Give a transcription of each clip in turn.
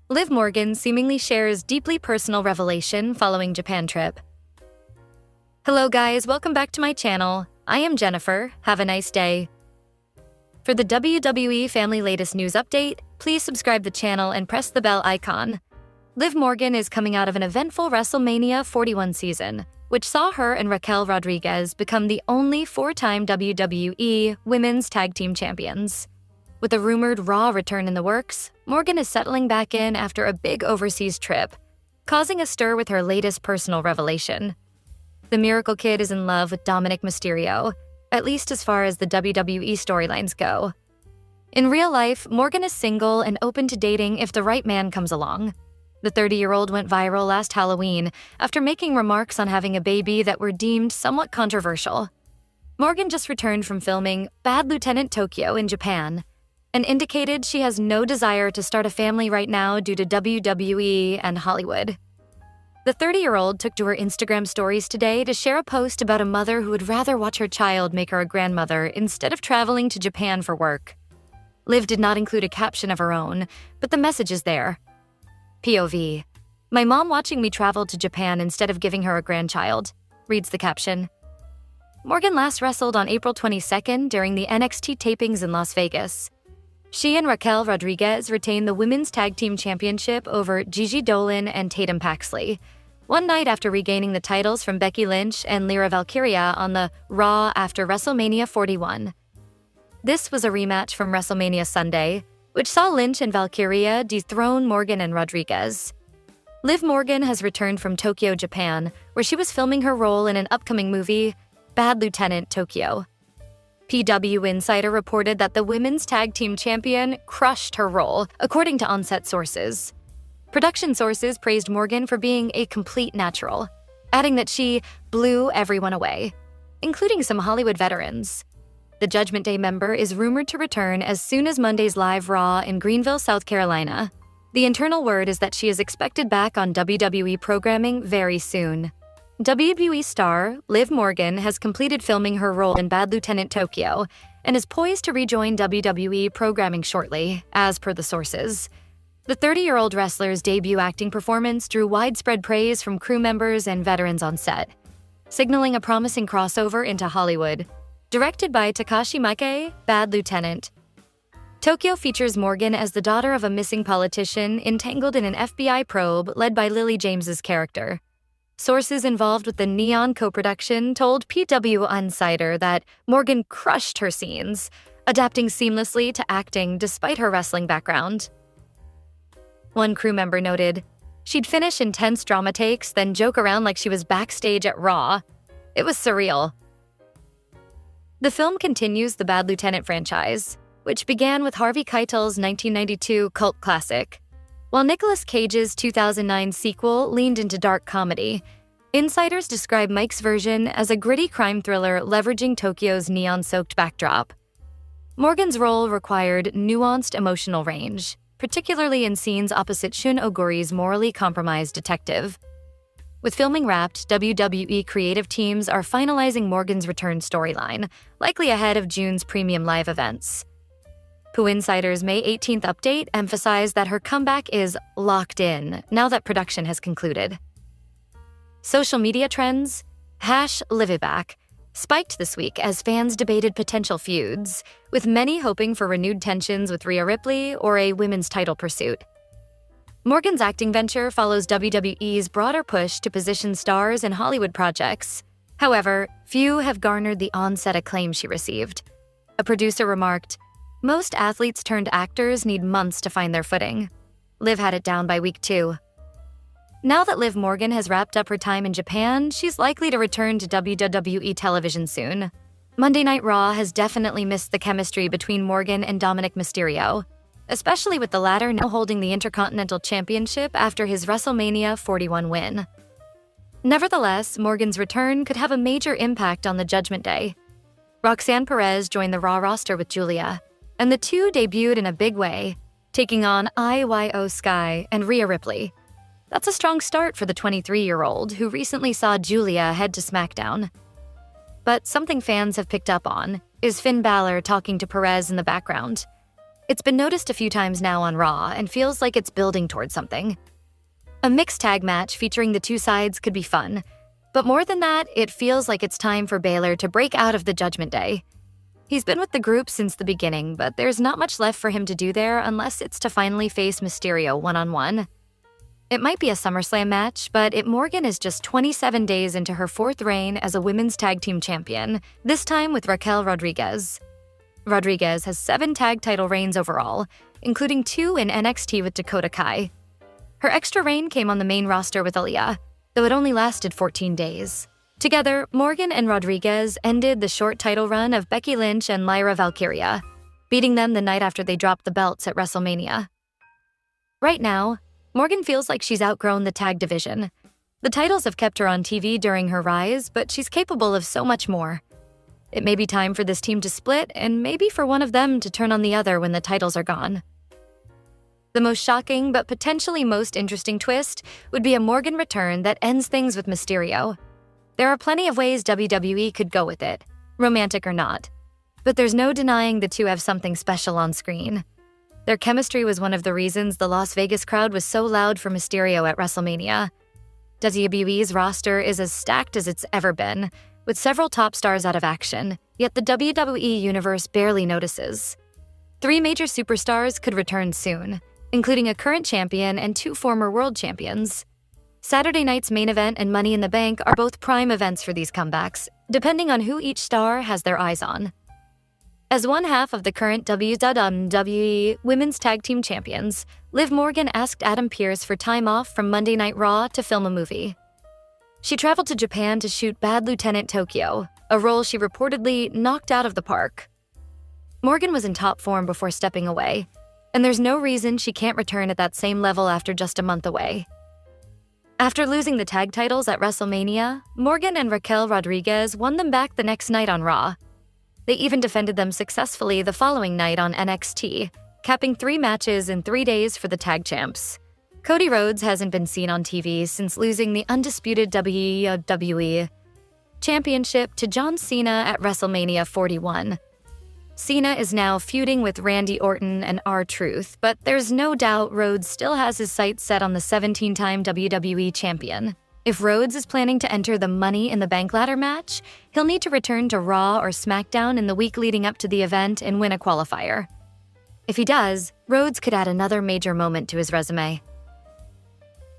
Liv Morgan seemingly shares deeply personal revelation following Japan trip. Hello guys, welcome back to my channel. I am Jennifer. Have a nice day. For the WWE family latest news update, please subscribe the channel and press the bell icon. Liv Morgan is coming out of an eventful WrestleMania 41 season, which saw her and Raquel Rodriguez become the only four-time WWE Women's Tag Team Champions. With a rumored Raw return in the works, Morgan is settling back in after a big overseas trip, causing a stir with her latest personal revelation. The Miracle Kid is in love with Dominik Mysterio, at least as far as the WWE storylines go. In real life, Morgan is single and open to dating if the right man comes along. The 30-year-old went viral last Halloween after making remarks on having a baby that were deemed somewhat controversial. Morgan just returned from filming Bad Lieutenant Tokyo in Japan and indicated she has no desire to start a family right now due to WWE and Hollywood. The 30-year-old took to her Instagram stories today to share a post about a mother who would rather watch her child make her a grandmother instead of traveling to Japan for work. Liv did not include a caption of her own, but the message is there. POV. My mom watching me travel to Japan instead of giving her a grandchild, reads the caption. Morgan last wrestled on April 22nd during the NXT tapings in Las Vegas. She and Raquel Rodriguez retained the Women's Tag Team Championship over Gigi Dolan and Tatum Paxley, one night after regaining the titles from Becky Lynch and Lyra Valkyria on the Raw after WrestleMania 41. This was a rematch from WrestleMania Sunday, which saw Lynch and Valkyria dethrone Morgan and Rodriguez. Liv Morgan has returned from Tokyo, Japan, where she was filming her role in an upcoming movie, Bad Lieutenant Tokyo. PW Insider reported that the Women's Tag Team Champion crushed her role, according to on-set sources. Production sources praised Morgan for being a complete natural, adding that she blew everyone away, including some Hollywood veterans. The Judgment Day member is rumored to return as soon as Monday's live Raw in Greenville, South Carolina. The internal word is that she is expected back on WWE programming very soon. WWE star Liv Morgan has completed filming her role in Bad Lieutenant Tokyo and is poised to rejoin WWE programming shortly, as per the sources. The 30-year-old wrestler's debut acting performance drew widespread praise from crew members and veterans on set, signaling a promising crossover into Hollywood. Directed by Takashi Miike, Bad Lieutenant. Tokyo features Morgan as the daughter of a missing politician entangled in an FBI probe led by Lily James's character. Sources involved with the Neon co-production told PW Insider that Morgan crushed her scenes, adapting seamlessly to acting despite her wrestling background. One crew member noted, "She'd finish intense drama takes, then joke around like she was backstage at Raw. It was surreal." The film continues the Bad Lieutenant franchise, which began with Harvey Keitel's 1992 cult classic. While Nicolas Cage's 2009 sequel leaned into dark comedy, insiders describe Mike's version as a gritty crime thriller leveraging Tokyo's neon-soaked backdrop. Morgan's role required nuanced emotional range, particularly in scenes opposite Shun Oguri's morally compromised detective. With filming wrapped, WWE creative teams are finalizing Morgan's return storyline, likely ahead of June's premium live events. Pooh Insider's May 18th update emphasized that her comeback is locked in now that production has concluded. Social media trends, #LiveItBack, spiked this week as fans debated potential feuds, with many hoping for renewed tensions with Rhea Ripley or a women's title pursuit. Morgan's acting venture follows WWE's broader push to position stars in Hollywood projects. However, few have garnered the on-set acclaim she received. A producer remarked, "Most athletes turned actors need months to find their footing. Liv had it down by week 2. Now that Liv Morgan has wrapped up her time in Japan, she's likely to return to WWE television soon. Monday Night Raw has definitely missed the chemistry between Morgan and Dominik Mysterio, especially with the latter now holding the Intercontinental Championship after his WrestleMania 41 win. Nevertheless, Morgan's return could have a major impact on the Judgment Day. Roxanne Perez joined the Raw roster with Julia, and the two debuted in a big way, taking on IYO Sky and Rhea Ripley. That's a strong start for the 23-year-old who recently saw Julia head to SmackDown. But something fans have picked up on is Finn Balor talking to Perez in the background. It's been noticed a few times now on Raw and feels like it's building towards something. A mixed tag match featuring the two sides could be fun, but more than that, it feels like it's time for Balor to break out of the Judgment Day. He's been with the group since the beginning, but there's not much left for him to do there unless it's to finally face Mysterio one-on-one. It might be a SummerSlam match, but Morgan is just 27 days into her 4th reign as a women's tag team champion, this time with Raquel Rodriguez. Rodriguez has 7 tag title reigns overall, including 2 in NXT with Dakota Kai. Her extra reign came on the main roster with Aaliyah, though it only lasted 14 days. Together, Morgan and Rodriguez ended the short title run of Becky Lynch and Lyra Valkyria, beating them the night after they dropped the belts at WrestleMania. Right now, Morgan feels like she's outgrown the tag division. The titles have kept her on TV during her rise, but she's capable of so much more. It may be time for this team to split, and maybe for one of them to turn on the other when the titles are gone. The most shocking but potentially most interesting twist would be a Morgan return that ends things with Mysterio. There are plenty of ways WWE could go with it, romantic or not. But there's no denying the two have something special on screen. Their chemistry was one of the reasons the Las Vegas crowd was so loud for Mysterio at WrestleMania. WWE's roster is as stacked as it's ever been, with several top stars out of action, yet the WWE universe barely notices. 3 major superstars could return soon, including a current champion and 2 former world champions. Saturday night's main event and Money in the Bank are both prime events for these comebacks, depending on who each star has their eyes on. As one half of the current WWE Women's Tag Team Champions, Liv Morgan asked Adam Pearce for time off from Monday Night Raw to film a movie. She traveled to Japan to shoot Bad Lieutenant Tokyo, a role she reportedly knocked out of the park. Morgan was in top form before stepping away, and there's no reason she can't return at that same level after just a month away. After losing the tag titles at WrestleMania, Morgan and Raquel Rodriguez won them back the next night on Raw. They even defended them successfully the following night on NXT, capping 3 matches in 3 days for the tag champs. Cody Rhodes hasn't been seen on TV since losing the undisputed WWE Championship to John Cena at WrestleMania 41. Cena is now feuding with Randy Orton and R-Truth, but there's no doubt Rhodes still has his sights set on the 17-time WWE champion. If Rhodes is planning to enter the Money in the Bank ladder match, he'll need to return to Raw or SmackDown in the week leading up to the event and win a qualifier. If he does, Rhodes could add another major moment to his resume.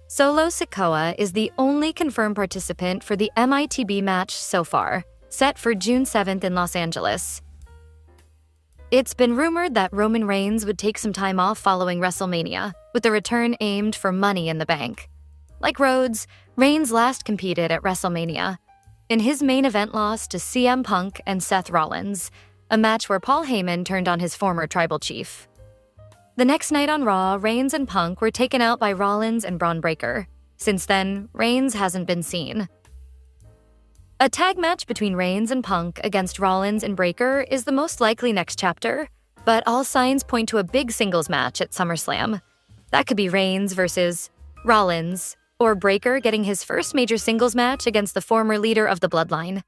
Solo Sikoa is the only confirmed participant for the MITB match so far, set for June 7th in Los Angeles. It's been rumored that Roman Reigns would take some time off following WrestleMania, with the return aimed for Money in the Bank. Like Rhodes, Reigns last competed at WrestleMania, in his main event loss to CM Punk and Seth Rollins, a match where Paul Heyman turned on his former tribal chief. The next night on Raw, Reigns and Punk were taken out by Rollins and Braun Breaker. Since then, Reigns hasn't been seen. A tag match between Reigns and Punk against Rollins and Breaker is the most likely next chapter, but all signs point to a big singles match at SummerSlam. That could be Reigns versus Rollins, or Breaker getting his first major singles match against the former leader of the Bloodline.